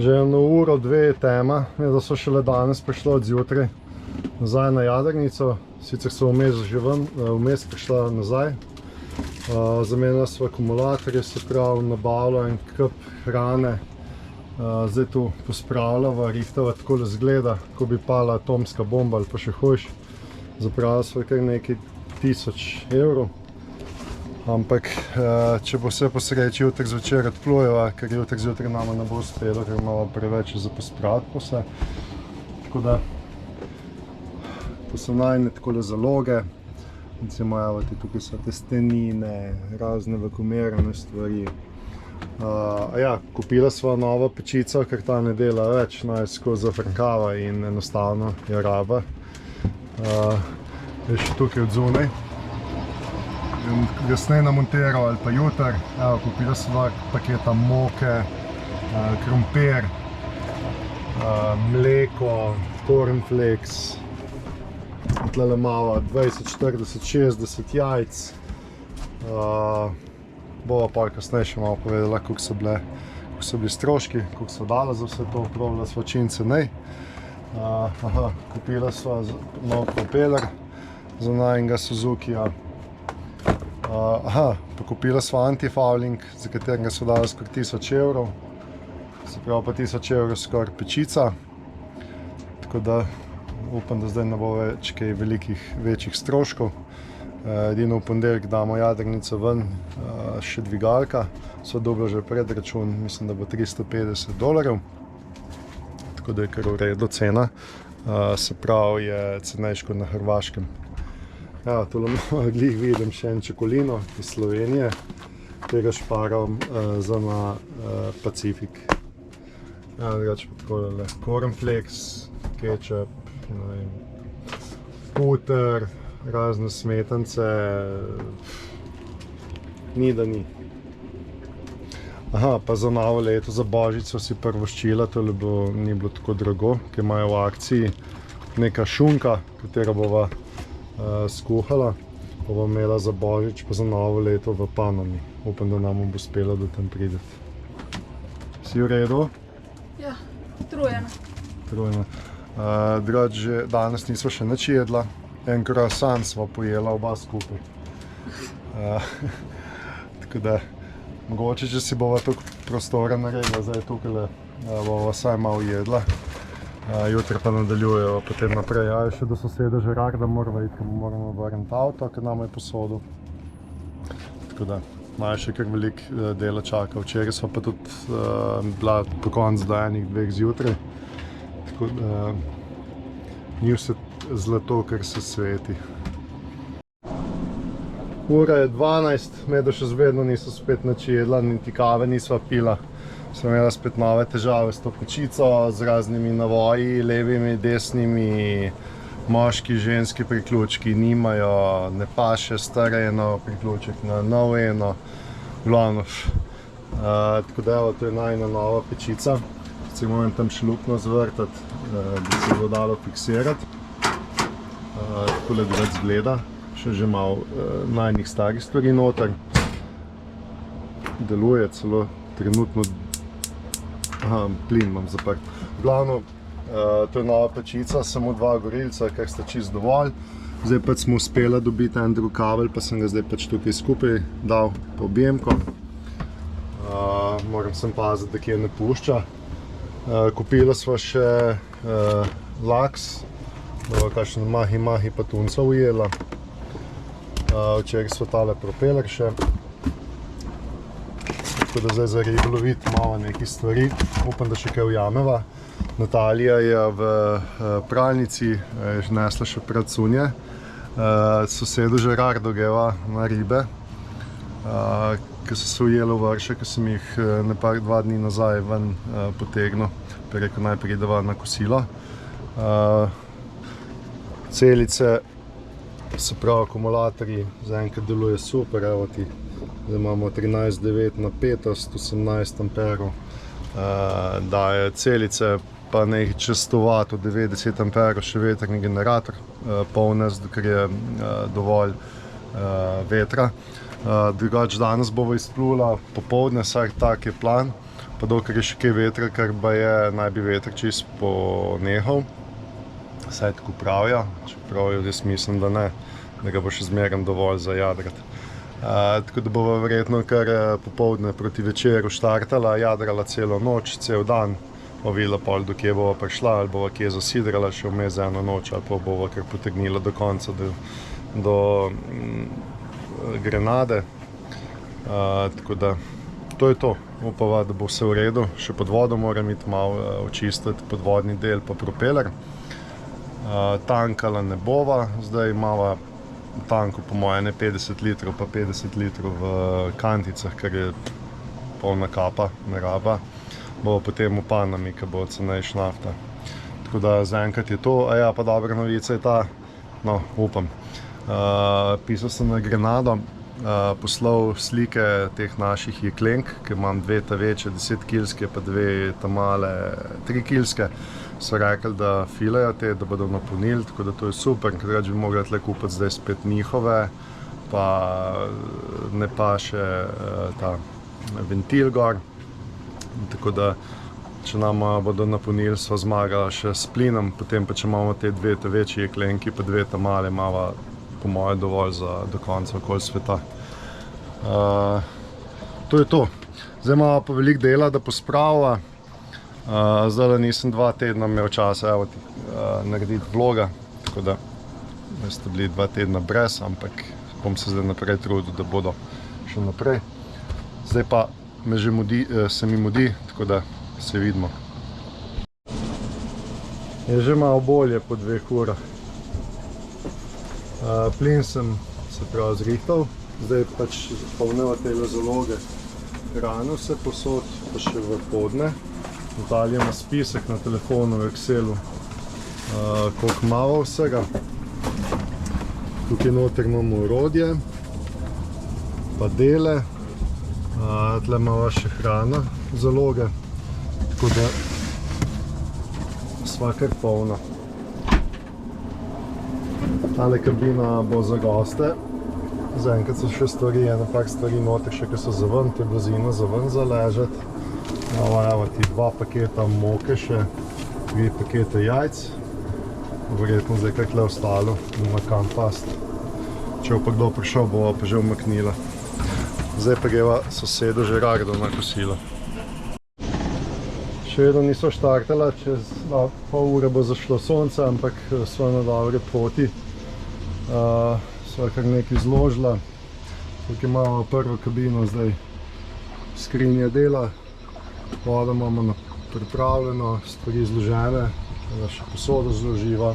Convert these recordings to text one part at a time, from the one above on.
Že eno uro, dve tema, da so šele danes prišlo od zjutraj nazaj na jadrnico. Sicer so vmes prišla nazaj. Zamenjala so akumulatorje, se pravi nabavila en kup hrane. Zdaj tu pospravljava, rihtava, takole zgleda, ko bi pala atomska bomba ali pa še hujš. Zapravila sva kar nekaj 1000 evrov. Ampak, če bo vse po sreči jutri zvečer odplujeva, ker jutri zjutraj nama ne bo uspelo, ker imamo preveč za pospraviti po vse. Tako da, to so najne takole zaloge. Recimo, evo, tukaj so te stenine, razne vakuumirane stvari. Kupila sva novo pečico, ker ta ne dela več, no je skozi zafrkava in enostavno je raba. Je še tukaj od zunaj. Kasneje namontiral ali pa jutr. Evo, kupila sva paketa moke, krompir, mleko, cornflakes. Tlele imava 20, 40, 60 jajc. Bova pa kasneje še malo povedala, koliko so bili stroški, koliko so dala za vse to, probila sva čim cenej. Kupila sva nov propeler za najnega Suzukija. Pa kupila sva antifouling, za katerega so dala skoraj 1000 evrov. Se pravi pa 1000 evrov skoraj pečica. Tako da upam, da zdaj ne bo več kaj večjih stroškov. Edino v ponedeljek damo jadrnico ven, še dvigalka. Sva dobila že predračun, mislim, da bo $350. Tako da je kar v redu cena. Se pravi, je cenejško na Hrvaškem. Evo, tole glih vidim še en čokolino iz Slovenije. Tega šparam za na Pacifik. Evo, drugače pa takole cornflakes, ketchup, puter, razne smetance, ni da ni. Pa za novo leto, za božič so si prvoščila, tole ni bilo tako drago, ker imajo v akciji neka šunka, katero bova skuhala, pa bom imela za božič, pa za novo leto v Panami. Upam, da nam bo uspela do tam prideti. Si v redu? Ja, utrujena. Utrujena. Drugače, danes nisva še nič jedla. En croissant sva pojela oba skupaj. Tako da, mogoče, če si bova toliko prostora naredila, zdaj tukaj bova vsaj malo jedla. Jutri pa nadaljujeva potem naprej. Še do soseda Žerar, da morava iti, ker moramo vrniti avto, ker nama je posodil. Tako da, imajo še kar veliko dela čaka. Včeraj sva pa tudi bila po koncu do 1-2 zjutraj. Tako da, ni vse zlato, kar se sveti. Ura je 12, medaj še zvedno niso spet nič jedla, niti kave nisva pila. Sem imela spet nove težave s to pečico, z raznimi navoji, levimi, desnimi, moški, ženski priključki nimajo, ne paše stare eno priključek na novo eno, glavno. Tako da evo, to je najna nova pečica. Se moram tam še luknjo zvrtati, da se bo dalo fiksirati. Takole drugače zgleda, še že malo najnih starih stvari noter. Deluje celo trenutno. Plin imam zaprt. Glavno, to je nova pečica, samo 2 gorilca, kar sta čisto dovolj. Zdaj pač smo uspela dobiti en drug kabel, pa sem ga zdaj pač tukaj skupaj dal po objemko. Moram sem paziti, da kje ne pušča. Kupila sva še laks, bova kakšen mahi patunca ujela. Včeraj sva tale propeler še. Tako da zdaj za ribo loviti malo nekaj stvari. Upam, da še kaj ujameva. Natalija je v pralnici nesla še predsunje. Sosedu Žerardo greva na ribe, ki so se ujeli v vrše, ki sem jih 2 dni nazaj ven potegnil. Pa rekel, naj prideva na kosilo. Celice, se pravi akumulatorji, zaenkrat deluje super, evo ti. Zdaj imamo 13,9 napetost, 18 amperov. Daje celice, pa nekaj čez 100 W, 90 amperov, še vetrni generator polnes, ker je dovolj vetra. Drugače danes bova izplula popoldne, vsak tak je plan. pa dokler je še kaj vetra, ker naj bi veter čist ponehal. Saj tako pravijo, čeprav jaz mislim, da ne, da ga bo še zmeraj dovolj za jadrati. Tako da bova verjetno kar popoldne proti večeru štartala, jadrala celo noč, cel dan, pa videla pol, do kje bova prišla, ali bova kje zasidrala še vmes eno noč, ali pa bova kar potegnila do konca, do Grenade. Tako da, to je to. Upava, da bo vse v redu. Še pod vodo moram iti malo očistiti podvodni del pa propeler. Tankala ne bova, zdaj imava tanku po moje ne 50 litrov pa 50 litrov v kanticah, ker je polna kapa, ne raba. Bova potem v panami, ker bo cenejša nafta. Tako da zaenkrat je to, pa dobra novica je ta, no, upam. Pisal sem na Grenado, poslal slike teh naših jeklenk, ker imam dve ta večje 10-kilske pa dve ta male 3-kilske. So rekli, da filajo te, da bodo napolnili, tako da to je super, ker bi mogli tle kupiti zdaj spet njihove, pa ne pa še ta ventil gor. Tako da, če nam bodo napolnili, so zmagali še s plinom, potem pa če imamo te dve ta večje jeklenki, pa dve ta male, imava po moje dovolj za do konca okoli sveta. To je to. Zdaj imamo pa veliko dela, da pospravila. Zdaj nisem 2 tedna imel časa narediti vloga, tako da ste bili 2 tedna brez, ampak bom se zdaj naprej trudil, da bodo še naprej. Zdaj pa se mi mudi, tako da se vidimo. Je že malo bolje po 2 urah. Plin sem se prav zrihtal, zdaj pač polnila tele zaloge hrane vse posod, pa še v podne. Natalija ima spisek na telefonu v Excelu, koliko imamo vsega. Tukaj noter imamo orodje, pa dele, tle imamo še hrana, zaloge, tako da sva kar polna. Tale kabina bo za goste, zaenkrat so še stvari, ena par stvari noter še, ki so za ven, te blazine za ven za ležati. Evo ti 2 paketa moke še, 3 pakete jajc. Verjetno zdaj kaj tle ostalo, nima kam pasti. Če bo pa kdo prišel, bova pa že umaknila. Zdaj pa greva sosedu Žerardu na kosilo. Še vedno niso štartala, čez pol ure bo zašlo sonce, ampak sva na dobri poti. Sva kar nekaj zložila. Tukaj imamo prvo kabino, zdaj skrinje dela. Vodo imamo pripravljeno, stvari zložene, še posodo zloživa.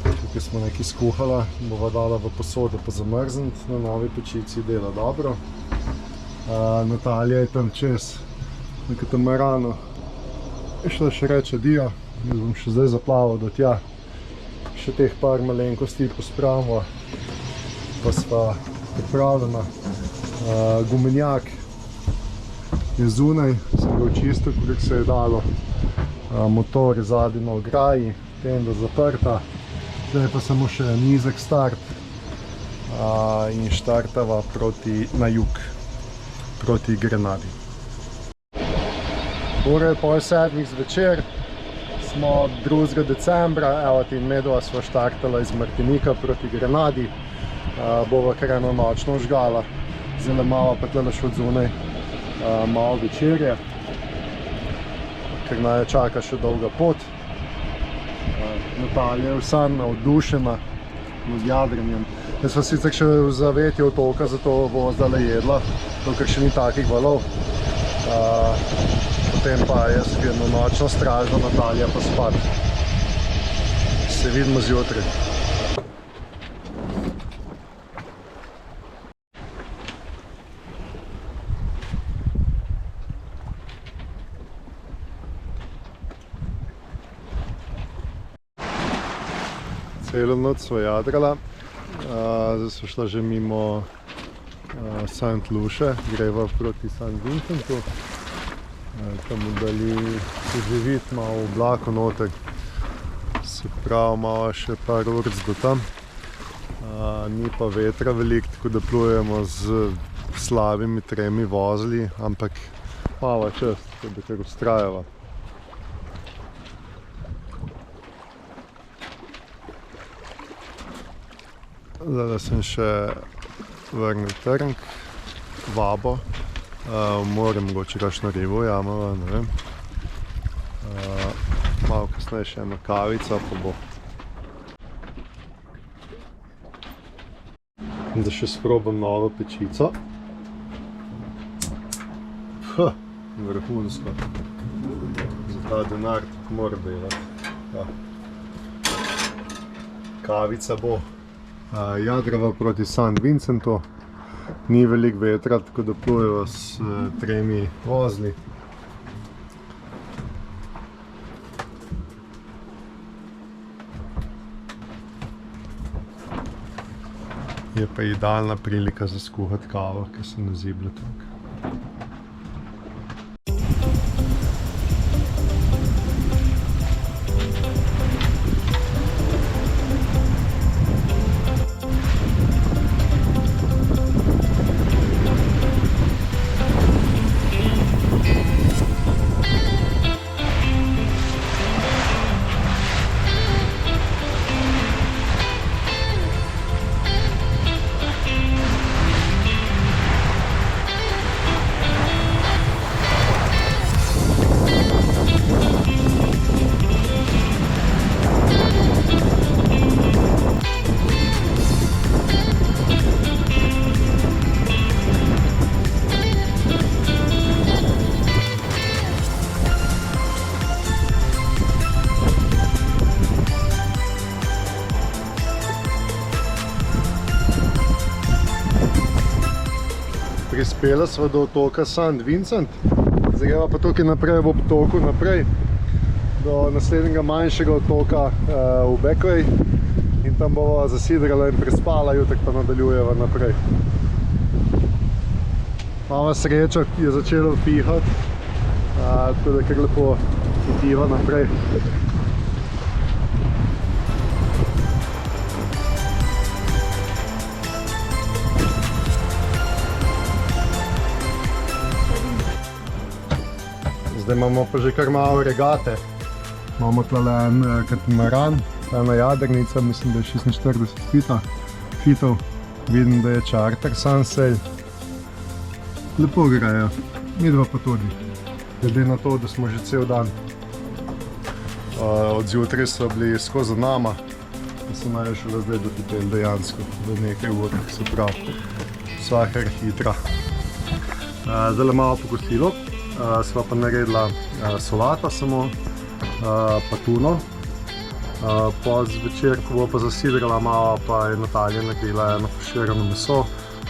Tukaj smo nekaj skuhala, bova dala v posodo pa zamrzniti, na novi pečici dela dobro. Natalija je tam čez, na katamaranu. Je šla še reči adijo, jaz bom še zdaj zaplaval do tja. Še teh par malenkosti pospravimo, pa sva pripravljena. Gumenjak je zunaj, sem ga očistil, koliko se je dalo. Motor je zadaj na ograji, tenda zaprta. Zdaj pa samo še nizek start in štartava na jug, proti Grenadi. Ura je pol 7 zvečer, smo 2. decembra, evo ti medova sva štartala iz Martinika proti Grenadi. Bova kar eno nočno žgala, zdaj malo pa tle še od zunaj malo večerje, ker naj čaka še dolga pot. Natalija je vsa navdušena nad jadranjem. Jaz sem sicer še v zavetje otoka, zato bo zdaj jedla, dokler še ni takih valov. Potem pa jaz jedno nočno stražno, Natalija pa spat. Se vidimo zjutraj. Celo noč sva jadrala, zdaj sva šla že mimo St. Luše, greva proti St. Vincentu. Tam vdali se že vidi malo oblako noter, se pravi malo še par uric do tam. Ni pa vetra veliko, tako da plujemo z slabimi 3 vozli, ampak malo čas, da kar ustrajava. Zdaj sem še vrnil trnk, vabo, moram mogoče kakšno ribo jamava, ne vem. Malo kasneje še ena kavica, pa bo. Da še sprobam novo pečico. Vrhunsko. Za ta denar mora delati. Ja. Kavica bo. Jadrava proti St. Vincentu. Ni veliko vetra, tako da plujeva s 3 vozli. Je pa idealna prilika za skuhati kavo, ker se ne ziblje tako. Prispela sva do otoka St. Vincent, zdaj greva pa tukaj naprej v obtoku naprej do naslednjega manjšega otoka v Bequay in tam bova zasidrala in prespala, jutek pa nadaljujeva naprej. Mala sreča je začela pihati, tako da kar lepo hitiva naprej. Zdaj imamo pa že kar malo regate. Imamo tlele en katamaran, ena jadrnica, mislim, da je 46 fitov. Vidim, da je charter sunsail. Lepo grejo, midva pa tudi. Glede na to, da smo že cel dan. Od zjutraj so bili skozi nama, da se naj šele zdaj dohiteli dejansko v nekaj urah, se pravi, vsaka hitra. Zdaj malo pokosilo. Sva pa naredila solata samo, pa tuno. Zvečer, ko bo pa zasidrala malo, pa je Natalija naredila eno poširano meso,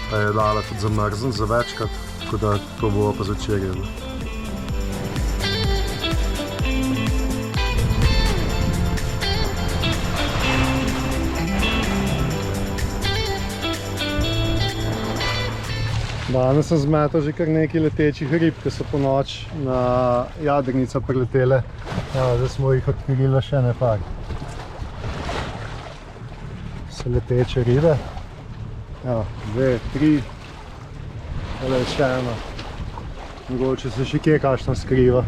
pa je dala tudi zamrzniti za večkrat, tako da to bo pa zvečer jedla. Danes sem zmetal že kar nekaj letečih rib, ki so po noč na jadrnica priletele. Zdaj smo jih odkrili še ne par. So leteče ribe. 2, 3. Tole je še eno. Mogoče se še kje kakšna skriva.